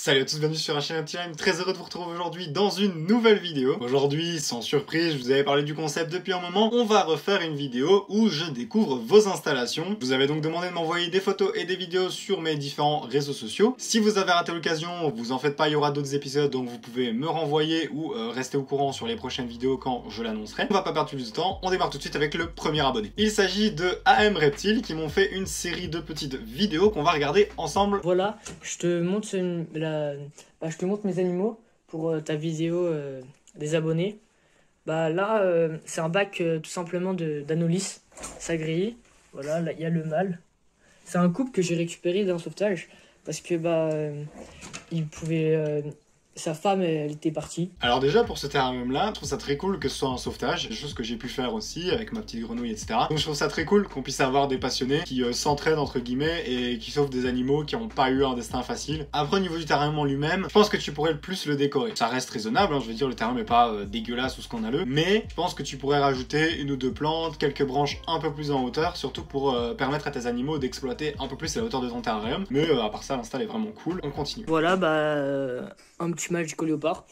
Salut à tous, bienvenue sur la chaîne Optime, très heureux de vous retrouver aujourd'hui dans une nouvelle vidéo. Aujourd'hui, sans surprise, je vous avais parlé du concept depuis un moment, on va refaire une vidéo où je découvre vos installations. Je vous avais donc demandé de m'envoyer des photos et des vidéos sur mes différents réseaux sociaux. Si vous avez raté l'occasion, vous en faites pas, il y aura d'autres épisodes, donc vous pouvez me renvoyer ou rester au courant sur les prochaines vidéos quand je l'annoncerai. On va pas perdre plus de temps, on démarre tout de suite avec le premier abonné. Il s'agit de AM Reptile qui m'ont fait une série de petites vidéos qu'on va regarder ensemble. Voilà, je te montre je te montre mes animaux pour ta vidéo des abonnés. C'est un bac tout simplement d'Anolis, ça grille. Voilà, là il y a le mâle. C'est un couple que j'ai récupéré d'un sauvetage parce que il pouvait sa femme elle était partie. Alors déjà pour ce terrarium là, je trouve ça très cool que ce soit un sauvetage, des choses que j'ai pu faire aussi avec ma petite grenouille etc. Donc je trouve ça très cool qu'on puisse avoir des passionnés qui s'entraident entre guillemets et qui sauvent des animaux qui n'ont pas eu un destin facile. Après au niveau du terrarium en lui-même, je pense que tu pourrais le plus le décorer. Ça reste raisonnable, hein, je veux dire le terrarium n'est pas dégueulasse ou scandaleux, mais je pense que tu pourrais rajouter une ou deux plantes, quelques branches un peu plus en hauteur, surtout pour permettre à tes animaux d'exploiter un peu plus la hauteur de ton terrarium. Mais à part ça l'install est vraiment cool, on continue. Voilà, un petit mâle gecko léopard.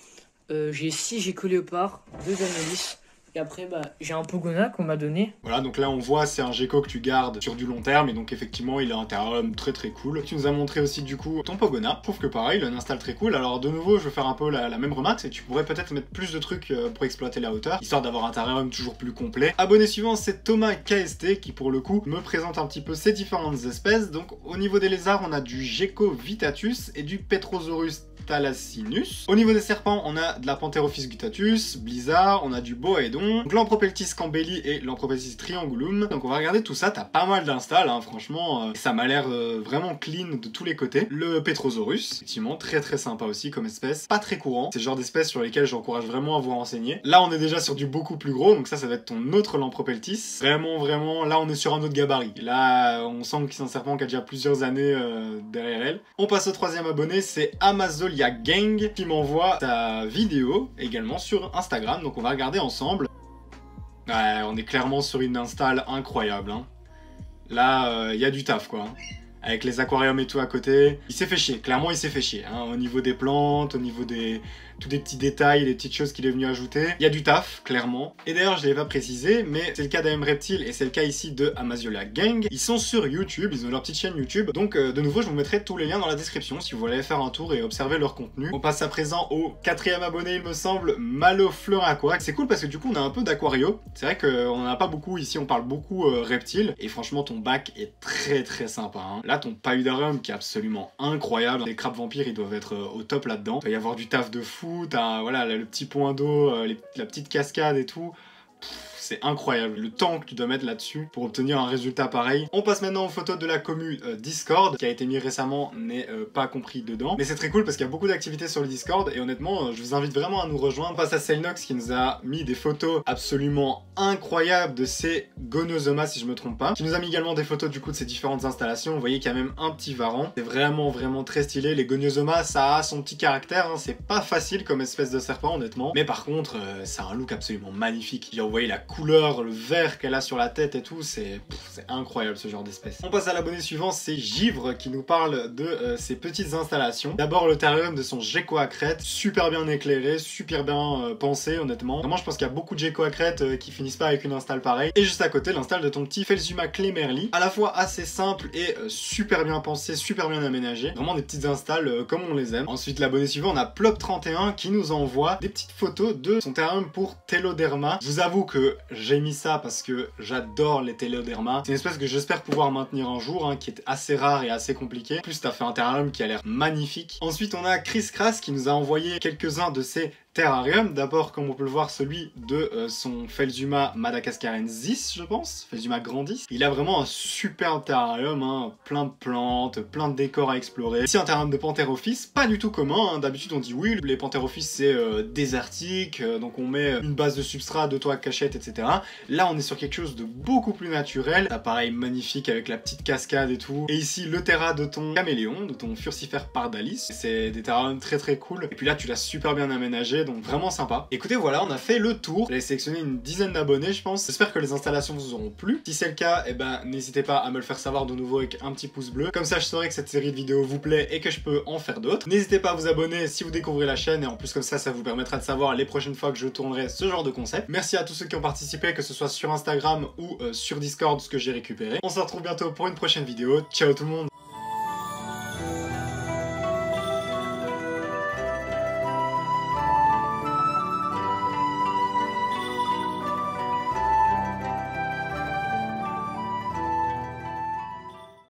J'ai 6 gecko léopard, 2 Anolis. Et après, j'ai un Pogona qu'on m'a donné. Voilà, donc là on voit c'est un gecko que tu gardes sur du long terme et donc effectivement il a un terrarium très très cool. Tu nous as montré aussi du coup ton Pogona. Je trouve que pareil, il a un install très cool. Alors de nouveau, je vais faire un peu la même remarque, c'est que tu pourrais peut-être mettre plus de trucs pour exploiter la hauteur, histoire d'avoir un terrarium toujours plus complet. Abonné suivant, c'est Thomas KST qui pour le coup me présente un petit peu ces différentes espèces. Donc au niveau des lézards, on a du Gecko Vitatus et du Petrosaurus Thalassinus. Au niveau des serpents, on a de la Pantherophis guttatus, Blizzard, on a du Boaedon, donc Lampropeltis cambelli et Lampropeltis triangulum. Donc on va regarder tout ça, t'as pas mal d'installs, hein, franchement, ça m'a l'air vraiment clean de tous les côtés. Le Petrosaurus, effectivement, très très sympa aussi comme espèce, pas très courant, c'est le genre d'espèce sur lesquelles j'encourage vraiment à vous renseigner. Là on est déjà sur du beaucoup plus gros, donc ça va être ton autre Lampropeltis. Vraiment, là on est sur un autre gabarit. Là on sent que c'est un serpent qui a déjà plusieurs années derrière elle. On passe au troisième abonné, c'est Amazolia Gang qui m'envoie ta vidéo également sur Instagram, donc on va regarder ensemble. Ouais, on est clairement sur une install incroyable, hein. Là, il y a du taf quoi. Avec les aquariums et tout à côté. Il s'est fait chier, clairement il s'est fait chier, hein, au niveau des plantes, au niveau des... tous des petits détails, des petites choses qu'il est venu ajouter. Il y a du taf, clairement. Et d'ailleurs, je ne l'ai pas précisé, mais c'est le cas d'AM Reptile et c'est le cas ici de Amazolia Gang. Ils sont sur YouTube, ils ont leur petite chaîne YouTube. Donc, de nouveau, je vous mettrai tous les liens dans la description si vous voulez aller faire un tour et observer leur contenu. On passe à présent au 4e abonné, il me semble, Malofloraqua. C'est cool parce que du coup, on a un peu d'aquario. C'est vrai qu'on n'en a pas beaucoup ici, on parle beaucoup reptiles. Et franchement, ton bac est très très sympa, hein. Là, ton paludarium qui est absolument incroyable. Les crabes vampires, ils doivent être au top là-dedans. Il va y avoir du taf de fou. T'as voilà, le petit point d'eau, la petite cascade et tout. C'est incroyable le temps que tu dois mettre là-dessus pour obtenir un résultat pareil. On passe maintenant aux photos de la commu Discord qui a été mis récemment, n'est pas compris dedans. Mais c'est très cool parce qu'il y a beaucoup d'activités sur le Discord et honnêtement, je vous invite vraiment à nous rejoindre. On passe à Selnox qui nous a mis des photos absolument incroyables de ces Gonosomas si je me trompe pas. Qui nous a mis également des photos du coup de ces différentes installations. Vous voyez qu'il y a même un petit varan. C'est vraiment très stylé. Les Gonosomas, ça a son petit caractère, hein. C'est pas facile comme espèce de serpent honnêtement. Mais par contre, ça a un look absolument magnifique. Vous voyez la couleur, le vert qu'elle a sur la tête et tout, c'est incroyable ce genre d'espèce. On passe à l'abonné suivant, c'est Givre qui nous parle de ses petites installations. D'abord le terrarium de son gecko à crête, super bien éclairé, super bien pensé honnêtement. Vraiment je pense qu'il y a beaucoup de gecko à crête qui finissent pas avec une install pareille. Et juste à côté l'install de ton petit Phelsuma Clémerli, à la fois assez simple et super bien pensé, super bien aménagé. Vraiment des petites installs comme on les aime. Ensuite l'abonné suivant, on a Plop31 qui nous envoie des petites photos de son terrarium pour Teloderma. Je vous avoue que j'ai mis ça parce que j'adore les Teloderma. C'est une espèce que j'espère pouvoir maintenir un jour, hein, qui est assez rare et assez compliqué. En plus, t'as fait un terrarium qui a l'air magnifique. Ensuite, on a Chris Kras qui nous a envoyé quelques-uns de ses terrarium. D'abord, comme on peut le voir, celui de son Phelsuma madagascarensis, je pense. Phelsuma grandis. Il a vraiment un superbe terrarium, hein, plein de plantes, plein de décors à explorer. Ici, un terrarium de Pantherophis, pas du tout commun. Hein. D'habitude, on dit oui, les Pantherophis, c'est désertique, donc on met une base de substrat, de toit, cachette, etc. Là, on est sur quelque chose de beaucoup plus naturel. Appareil magnifique avec la petite cascade et tout. Et ici, le terra de ton caméléon, de ton Furcifer pardalis. C'est des terrariums très très cool. Et puis là, tu l'as super bien aménagé. participé, donc vraiment sympa. Écoutez, voilà, on a fait le tour. J'avais sélectionné une dizaine d'abonnés, je pense. J'espère que les installations vous auront plu. Si c'est le cas, eh ben, n'hésitez pas à me le faire savoir de nouveau avec un petit pouce bleu. Comme ça, je saurai que cette série de vidéos vous plaît et que je peux en faire d'autres. N'hésitez pas à vous abonner si vous découvrez la chaîne, et en plus comme ça vous permettra de savoir les prochaines fois que je tournerai ce genre de concept. Merci à tous ceux qui ont participé, que ce soit sur Instagram ou sur Discord, ce que j'ai récupéré. On se retrouve bientôt pour une prochaine vidéo. Ciao tout le monde!